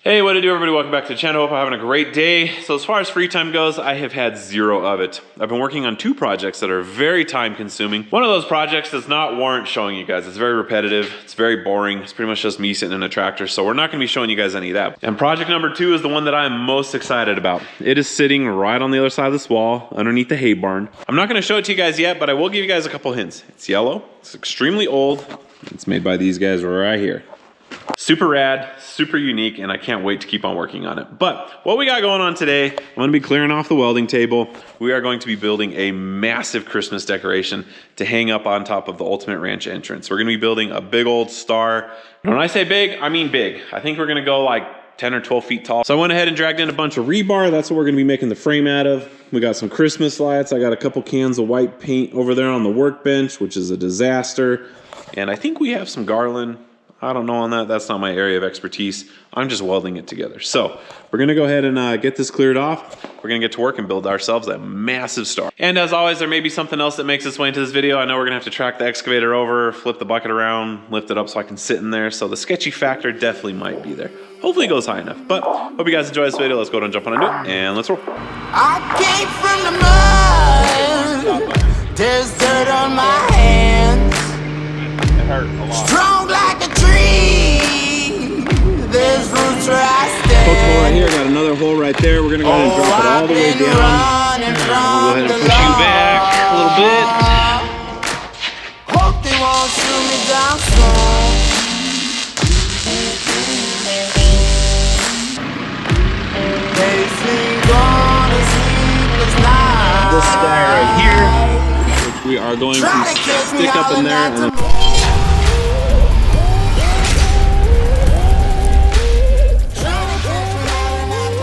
Hey, what to do, everybody? Welcome back to the channel. Hope I'm having a great day. So as far as free time goes, I have had zero of it. I've been working on two projects that are very time consuming. One of those projects does not warrant showing you guys. It's very repetitive. It's very boring. It's pretty much just me sitting in a tractor. So we're not gonna be showing you guys any of that. And project number two is the one that I'm most excited about. It is sitting right on the other side of this wall underneath the hay barn. I'm not gonna show it to you guys yet, but I will give you guys a couple hints. It's yellow, it's extremely old. It's made by these guys right here. Super rad, super unique, and I can't wait to keep on working on it. But what we got going on today, I'm gonna be clearing off the welding table. We are going to be building a massive Christmas decoration to hang up on top of the Ultimate Ranch entrance. We're gonna be building a big old star. And when I say big, I mean big. I think we're gonna go like 10 or 12 feet tall. So I went ahead and dragged in a bunch of rebar. That's what we're gonna be making the frame out of. We got some Christmas lights. I got a couple cans of white paint over there on the workbench, which is a disaster. And I think we have some garland. I don't know on that. That's not my area of expertise. I'm just welding it together. So we're gonna go ahead and get this cleared off. We're gonna get to work and build ourselves a massive star. And as always, there may be something else that makes its way into this video. I know we're gonna have to track the excavator over, flip the bucket around, lift it up so I can sit in there. So the sketchy factor definitely might be there. Hopefully it goes high enough. But hope you guys enjoy this video. Let's go ahead and jump on into it and let's roll. I came from the mud. There's dirt on my hands. It hurt a lot. Strong like a tree. There's roots where I stand. Poke hole right here, got another hole right there. We're gonna go ahead and drop it all the way down. Running We'll from go ahead and the push you back a little bit. Hope they won't shoot me down soon. They sing on a sleepless night. This guy right here, which we are going to stick up in there. And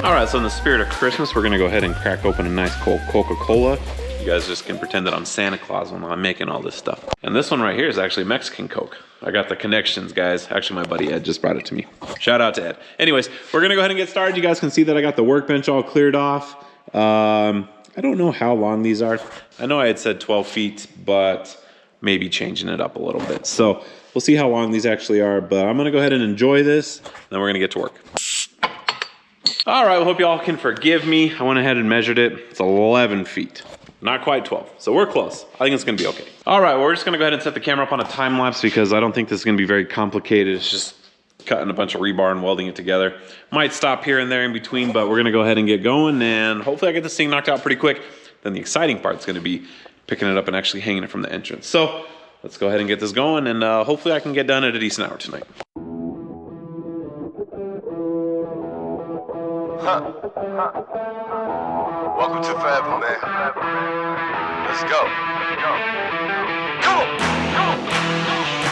all right, so in the spirit of Christmas, we're gonna go ahead and crack open a nice cold Coca-Cola. You guys just can pretend that I'm Santa Claus when I'm making all this stuff. And this one right here is actually Mexican Coke. I got the connections, guys. Actually, my buddy Ed just brought it to me. Shout out to Ed. Anyways, we're gonna go ahead and get started. You guys can see that I got the workbench all cleared off. I don't know how long these are. I know I had said 12 feet, but maybe changing it up a little bit. So we'll see how long these actually are, but I'm gonna go ahead and enjoy this, then we're gonna get to work. All right, well, hope y'all can forgive me. I went ahead and measured it. It's 11 feet, not quite 12. So we're close. I think it's gonna be okay. All right, well, we're just gonna go ahead and set the camera up on a time lapse because I don't think this is gonna be very complicated. It's just cutting a bunch of rebar and welding it together. Might stop here and there in between, but we're gonna go ahead and get going and hopefully I get this thing knocked out pretty quick. Then the exciting part's gonna be picking it up and actually hanging it from the entrance. So let's go ahead and get this going and hopefully I can get done at a decent hour tonight. Welcome to Forever, man. Let's go. Come on.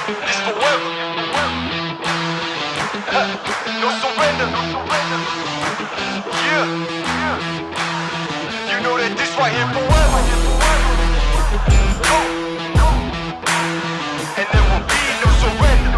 This forever. No surrender. Yeah. You know that this right here forever. And there will be no surrender.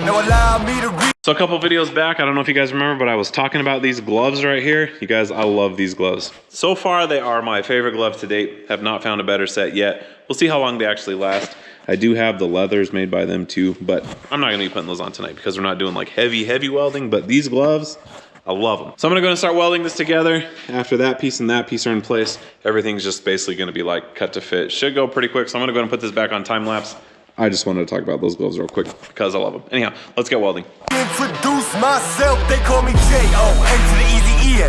Now allow me to read. So a couple videos back, I don't know if you guys remember, but I was talking about these gloves right here. You guys, I love these gloves. So far, they are my favorite gloves to date. Have not found a better set yet. We'll see how long they actually last. I do have the leathers made by them too, but I'm not gonna be putting those on tonight because we're not doing like heavy welding, but these gloves, I love them. So I'm gonna go and start welding this together. After that piece and that piece are in place, everything's just basically gonna be like cut to fit. Should go pretty quick, so I'm gonna go ahead and put this back on time lapse. I just wanted to talk about those gloves real quick because I love them. Anyhow, let's get welding. Introduce myself, they call me J-O-N to the easy E-N.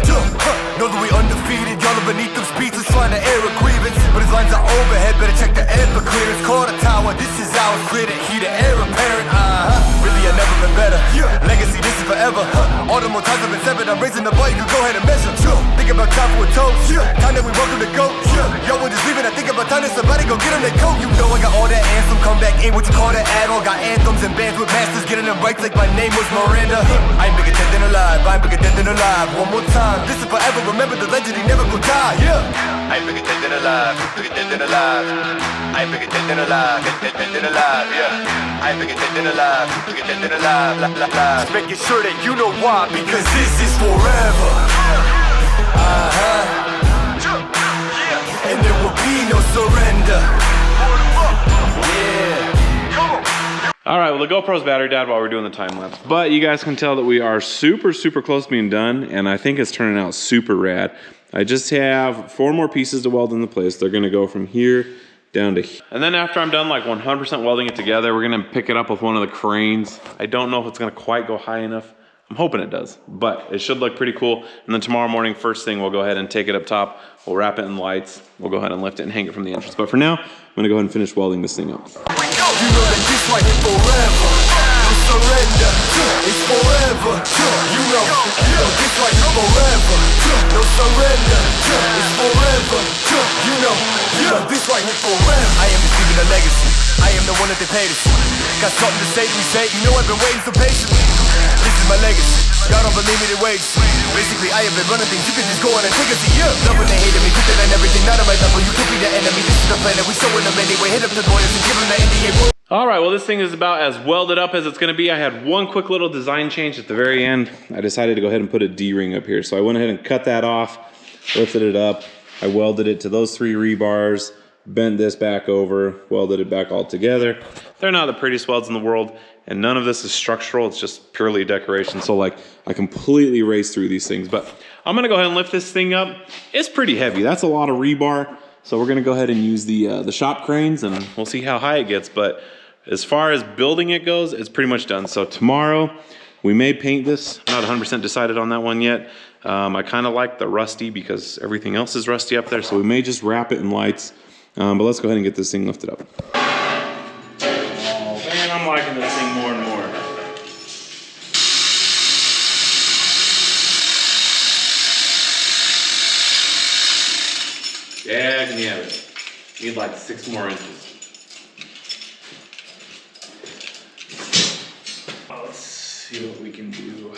Know that we undefeated, y'all are beneath them speeches trying to air a grievance. But his lines are overhead, better check the air for clearance. Call the tower, this is ours, clear the heat, the air apparent. Really, I've never been better. Legacy, this is forever. All the more times I've been severed, I'm raising the bar, you can go ahead and measure. Think about time for a toast, time that we welcome to go. Yo, we're just leaving, I think about time that somebody go get them their coat. You know I got all that anthem, come back in, what you call that add-on. Got anthems and bands with masters, getting them right like my name was Miranda. I ain't bigger dead than alive, I ain't bigger dead than alive. One more time, this is forever, remember the legend, he never gon' die, I ain't bigger dead than alive, bigger dead than alive. I ain't bigger dead than alive, dead than alive, I ain't bigger dead than alive, bigger dead than alive, Just making sure that you know why, because this is forever. And there will be no surrender. All right, well, the GoPro's battery died while we're doing the time lapse, but you guys can tell that we are super, super close to being done, and I think it's turning out super rad. I just have 4 more pieces to weld into place. They're gonna go from here down to here. And then after I'm done like 100% welding it together, we're gonna pick it up with one of the cranes. I don't know if it's gonna quite go high enough. I'm hoping it does, but it should look pretty cool. And then tomorrow morning, first thing, we'll go ahead and take it up top. We'll wrap it in lights. We'll go ahead and lift it and hang it from the entrance. But for now, I'm gonna go ahead and finish welding this thing up. You know that this right here forever. No surrender, it's forever. You know this right here forever. No surrender, it's forever. You know this right here forever. I am receiving a legacy. I am the one that they paid us. Got something to say to me, say. You know I've been waiting so patiently. This is my legacy. Y'all don't believe me, they wait. Basically, I have been running things. You can just go on and take us a year. Love when they hated me, put that on everything. Not on my level. You could be the enemy. This is the plan that we showing them anyway. Hit up the lawyers and give them the NDA. All right, well, this thing is about as welded up as it's gonna be. I had one quick little design change at the very end. I decided to go ahead and put a D-ring up here. So I went ahead and cut that off, lifted it up. I welded it to those 3 rebars, bent this back over, welded it back all together. They're not the prettiest welds in the world, and none of this is structural. It's just purely decoration. So like, I completely raced through these things, but I'm gonna go ahead and lift this thing up. It's pretty heavy. That's a lot of rebar. So we're gonna go ahead and use the shop cranes, and we'll see how high it gets. But as far as building it goes, it's pretty much done. So tomorrow, we may paint this. I'm not 100% decided on that one yet. I kind of like the rusty because everything else is rusty up there. So we may just wrap it in lights. But let's go ahead and get this thing lifted up. Oh man, I'm liking this thing more and more. Yeah, can you have it? Need like 6 more inches. Let's see what we can do.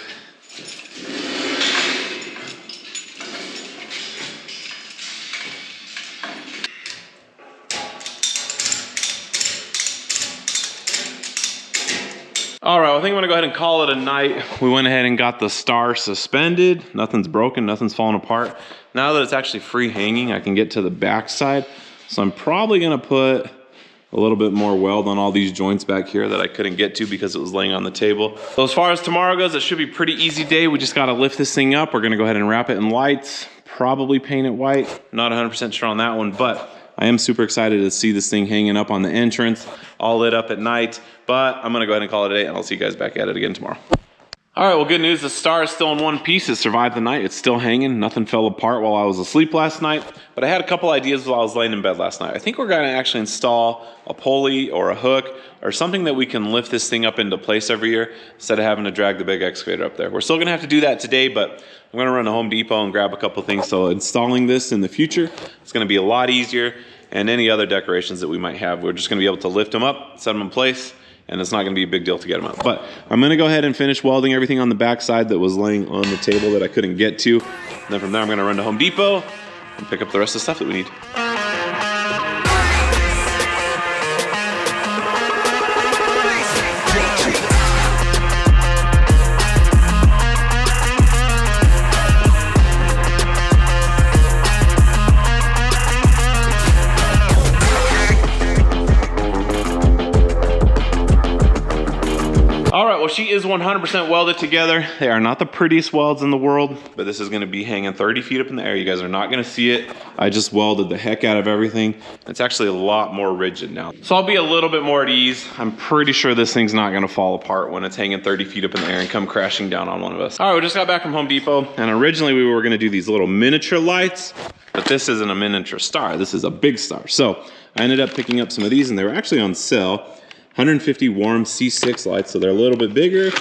All right, well, I think I'm gonna go ahead and call it a night. We went ahead and got the star suspended. Nothing's broken, nothing's falling apart. Now that it's actually free hanging, I can get to the back side. So I'm probably gonna put a little bit more weld on all these joints back here that I couldn't get to because it was laying on the table. So as far as tomorrow goes, it should be a pretty easy day. We just gotta lift this thing up. We're gonna go ahead and wrap it in lights, probably paint it white. Not 100% sure on that one, but I am super excited to see this thing hanging up on the entrance, all lit up at night. But I'm gonna go ahead and call it a day, and I'll see you guys back at it again tomorrow. All right, well, good news. The star is still in one piece. It survived the night. It's still hanging. Nothing fell apart while I was asleep last night. But I had a couple ideas while I was laying in bed last night. I think we're gonna actually install a pulley or a hook or something that we can lift this thing up into place every year instead of having to drag the big excavator up there. We're still gonna have to do that today, but I'm gonna run to Home Depot and grab a couple things. So installing this in the future, it's gonna be a lot easier. And any other decorations that we might have, we're just gonna be able to lift them up, set them in place, and it's not gonna be a big deal to get them out. But I'm gonna go ahead and finish welding everything on the back side that was laying on the table that I couldn't get to. And then from there, I'm gonna run to Home Depot and pick up the rest of the stuff that we need. All right, well, she is 100% welded together. They are not the prettiest welds in the world, but this is gonna be hanging 30 feet up in the air. You guys are not gonna see it. I just welded the heck out of everything. It's actually a lot more rigid now. So I'll be a little bit more at ease. I'm pretty sure this thing's not gonna fall apart when it's hanging 30 feet up in the air and come crashing down on one of us. All right, we just got back from Home Depot, and originally we were gonna do these little miniature lights, but this isn't a miniature star. This is a big star. So I ended up picking up some of these, and they were actually on sale. 150 warm C6 lights, so they're a little bit bigger. And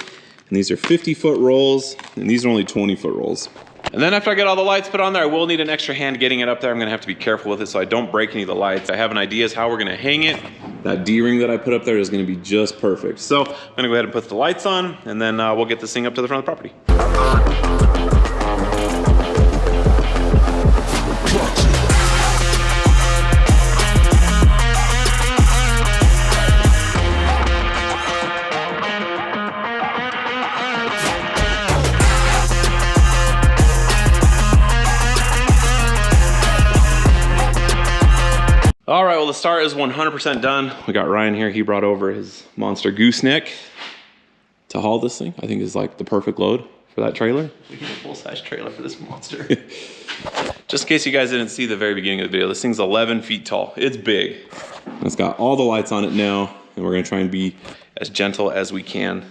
these are 50-foot rolls, and these are only 20-foot rolls. And then after I get all the lights put on there, I will need an extra hand getting it up there. I'm gonna have to be careful with it so I don't break any of the lights. I have an idea as how we're gonna hang it. That D-ring that I put up there is gonna be just perfect. So I'm gonna go ahead and put the lights on, and then we'll get this thing up to the front of the property. All right, well, the start is 100% done. We got Ryan here. He brought over his monster gooseneck to haul this thing. I think is like the perfect load for that trailer. We need a full-size trailer for this monster. Just in case you guys didn't see the very beginning of the video, this thing's 11 feet tall. It's big. It's got all the lights on it now, and we're gonna try and be as gentle as we can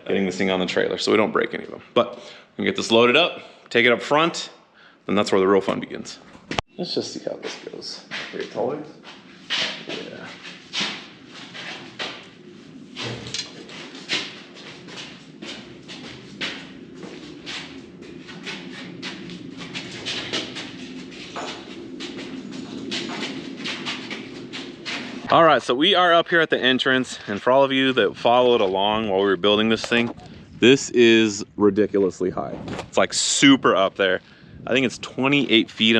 getting this thing on the trailer so we don't break any of them. But we're gonna get this loaded up, take it up front, and that's where the real fun begins. Let's just see how this goes. Very tall. Yeah. All right, so we are up here at the entrance, and for all of you that followed along while we were building this thing, this is ridiculously high. It's like super up there. I think it's 28 feet.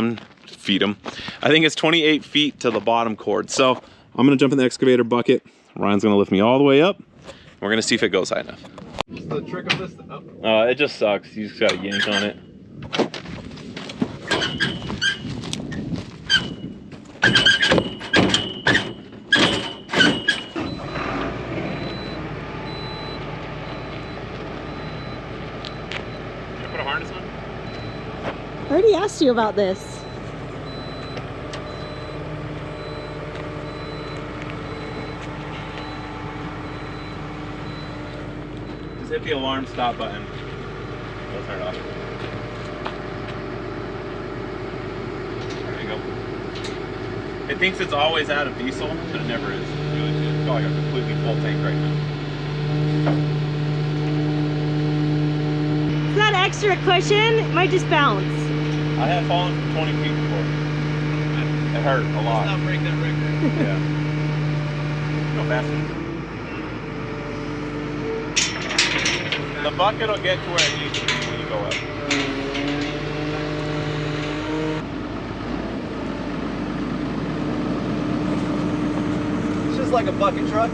I think it's 28 feet to the bottom cord. So I'm gonna jump in the excavator bucket. Ryan's gonna lift me all the way up. And we're gonna see if it goes high enough. What's the trick of this? It just sucks. You just gotta yank on it. I already asked you about this. Just hit the alarm stop button. We'll turn it off. There you go. It thinks it's always out of diesel, but it never is. It's got like a completely full tank right now. Is that extra cushion? It might just bounce. I have fallen from 20 feet before. It hurt a lot. Let's not break that record. Yeah. Go faster. The bucket will get to where it needs to be when you go up. It's just like a bucket truck.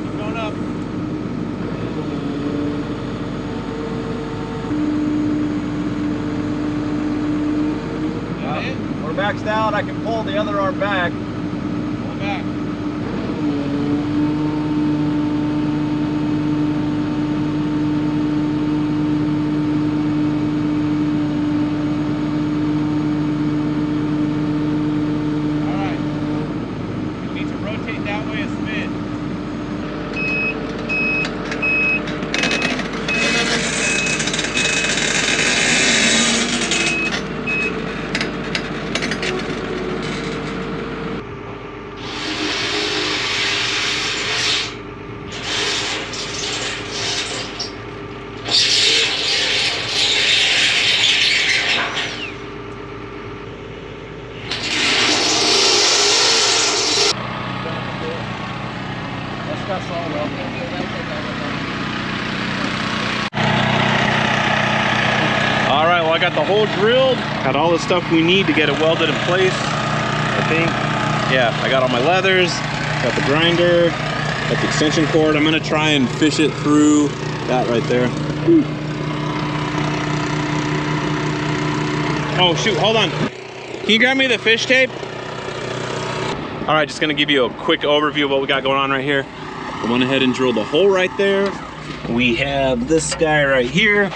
Keep going up. We're maxed out. I can pull the other arm back. Pull back. All right. You need to rotate that way a smidge. All right, well, I got the hole drilled, got all the stuff we need to get it welded in place, I think. Yeah, I got all my leathers, got the grinder, got the extension cord. I'm gonna try and fish it through that right there. Whew. Oh shoot, hold on. Can you grab me the fish tape? All right, just gonna give you a quick overview of what we got going on right here. I went ahead and drilled a hole right there. We have this guy right here,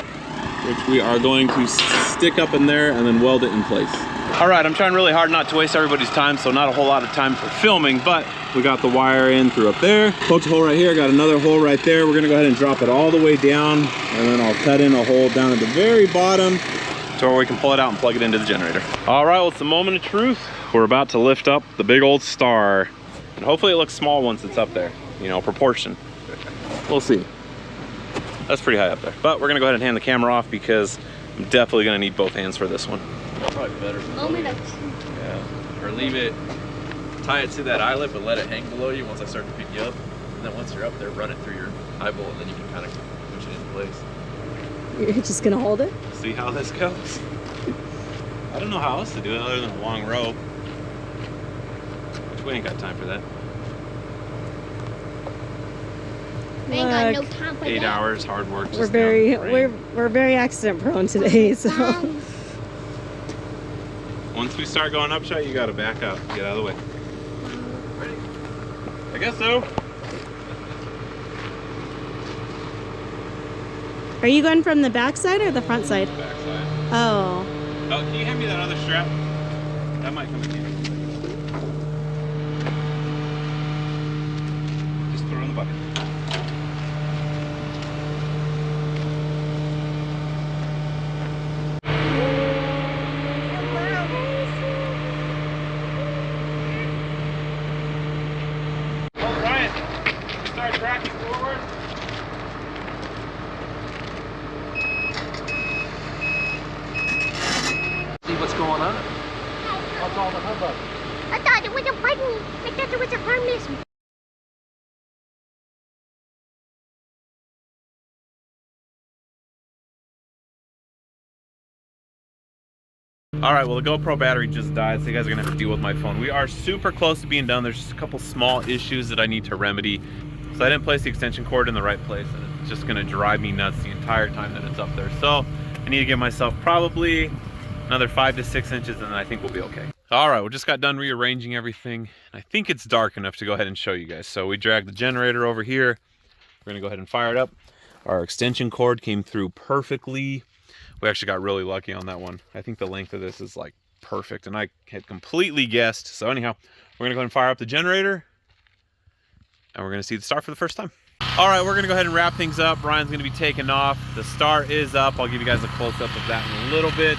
which we are going to stick up in there and then weld it in place. All right, I'm trying really hard not to waste everybody's time, so not a whole lot of time for filming, but we got the wire in through up there. Poked a hole right here, got another hole right there. We're gonna go ahead and drop it all the way down, and then I'll cut in a hole down at the very bottom to where we can pull it out and plug it into the generator. All right, well, it's the moment of truth. We're about to lift up the big old star, and hopefully it looks small once it's up there, you know, proportion. We'll see. That's pretty high up there. But we're gonna go ahead and hand the camera off because I'm definitely gonna need both hands for this one. Probably better. Yeah. Or leave it, tie it to that eyelet, but let it hang below you once I start to pick you up. And then once you're up there, run it through your eyeball, and then you can kind of push it into place. You're just gonna hold it? See how this goes. I don't know how else to do it other than a long rope. Which we ain't got time for that. We ain't got no time for 8 that. hours, hard work. We're very accident prone today, so. Once we start going up shot, you gotta back up. Get out of the way. Ready? I guess so. Are you going from the back side or the front side? Back side. Oh. Oh, can you hand me that other strap? That might come in handy. Just throw it in the bucket. Oh, Ryan, start tracking forward. See what's going on? What's all the hubbub? I thought it was a button. I thought it was a harness. All right, well, the GoPro battery just died, so you guys are gonna have to deal with my phone. We are super close to being done. There's just a couple small issues that I need to remedy. So I didn't place the extension cord in the right place, and it's just gonna drive me nuts the entire time that it's up there. So I need to give myself probably another 5 to 6 inches, and then I think we'll be okay. All right, we just got done rearranging everything. I think it's dark enough to go ahead and show you guys. So we dragged the generator over here. We're gonna go ahead and fire it up. Our extension cord came through perfectly. We actually got really lucky on that one. I think the length of this is like perfect, and I had completely guessed. So anyhow, we're gonna go ahead and fire up the generator, and we're gonna see the star for the first time. All right, we're gonna go ahead and wrap things up. Ryan's gonna be taking off. The star is up. I'll give you guys a close-up of that in a little bit.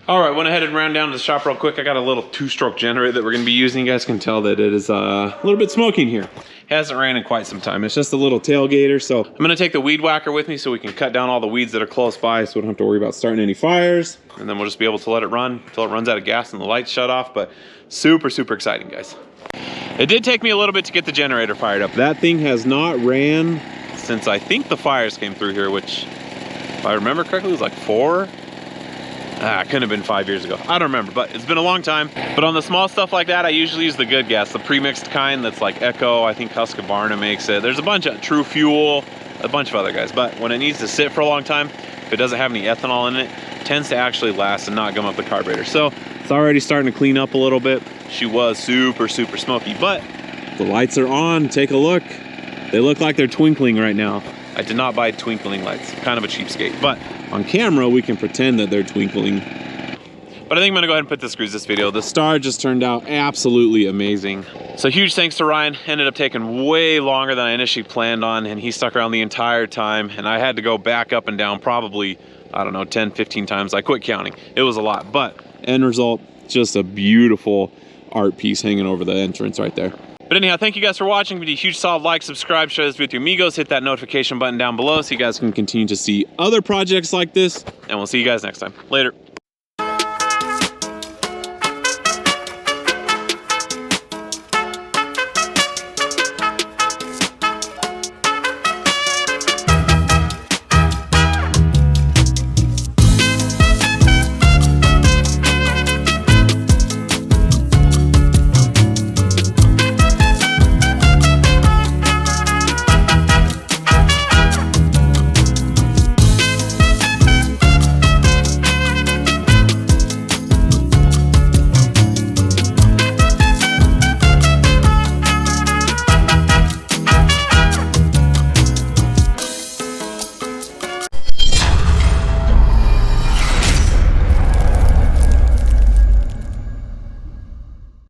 All right, went ahead and ran down to the shop real quick. I got a little 2-stroke generator that we're gonna be using. You guys can tell that it is a little bit smoky in here. Hasn't ran in quite some time. It's just a little tailgater. So I'm gonna take the weed whacker with me so we can cut down all the weeds that are close by, so we don't have to worry about starting any fires. And then we'll just be able to let it run until it runs out of gas and the lights shut off. But super, super exciting, guys. It did take me a little bit to get the generator fired up. That thing has not ran since I think the fires came through here, which, if I remember correctly, was like 4. It couldn't have been 5 years ago. I don't remember, but it's been a long time. But on the small stuff like that, I usually use the good gas, the pre-mixed kind that's like Echo. I think Husqvarna makes it. There's a bunch of True Fuel, a bunch of other guys. But when it needs to sit for a long time, if it doesn't have any ethanol in it, it tends to actually last and not gum up the carburetor. So it's already starting to clean up a little bit. She was super, super smoky, but the lights are on. Take a look. They look like they're twinkling right now. I did not buy twinkling lights. Kind of a cheapskate, but on camera, we can pretend that they're twinkling. But I think I'm gonna go ahead and put the screws this video. The star just turned out absolutely amazing. So huge thanks to Ryan. Ended up taking way longer than I initially planned on, and he stuck around the entire time, and I had to go back up and down probably, I don't know, 10, 15 times. I quit counting. It was a lot, but end result, just a beautiful art piece hanging over the entrance right there. But anyhow, thank you guys for watching. Give me a huge solid like, subscribe, share this with your amigos, hit that notification button down below so you guys can continue to see other projects like this, and we'll see you guys next time. Later.